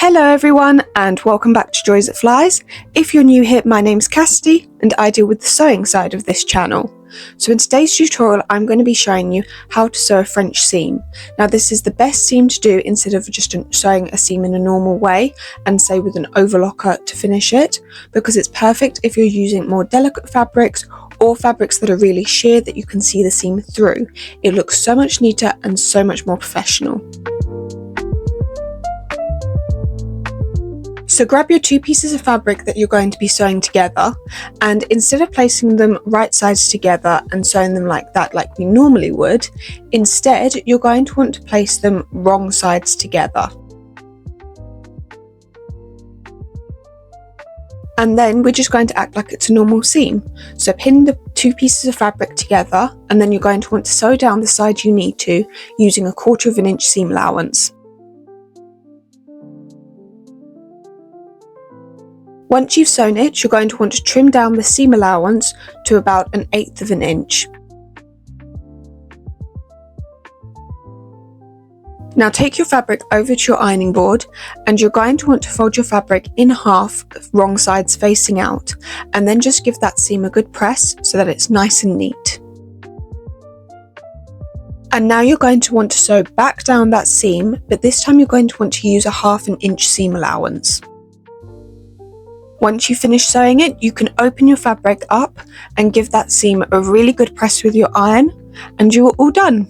Hello everyone and welcome back to Joys That Flies. If you're new here, my name's Cassidy and I deal with the sewing side of this channel. So in today's tutorial I'm going to be showing you how to sew a French seam. Now this is the best seam to do instead of just sewing a seam in a normal way and say with an overlocker to finish it, because it's perfect if you're using more delicate fabrics or fabrics that are really sheer that you can see the seam through. It looks so much neater and so much more professional. So grab your two pieces of fabric that you're going to be sewing together, and instead of placing them right sides together and sewing them like that like we normally would, instead you're going to want to place them wrong sides together. And then we're just going to act like it's a normal seam. So pin the two pieces of fabric together and then you're going to want to sew down the side you need to using 1/4 inch seam allowance. Once you've sewn it, you're going to want to trim down the seam allowance to about 1/8 inch. Now take your fabric over to your ironing board and you're going to want to fold your fabric in half, wrong sides facing out, and then just give that seam a good press so that it's nice and neat. And now you're going to want to sew back down that seam, but this time you're going to want to use 1/2 inch seam allowance. Once you finish sewing it, you can open your fabric up and give that seam a really good press with your iron, and you are all done.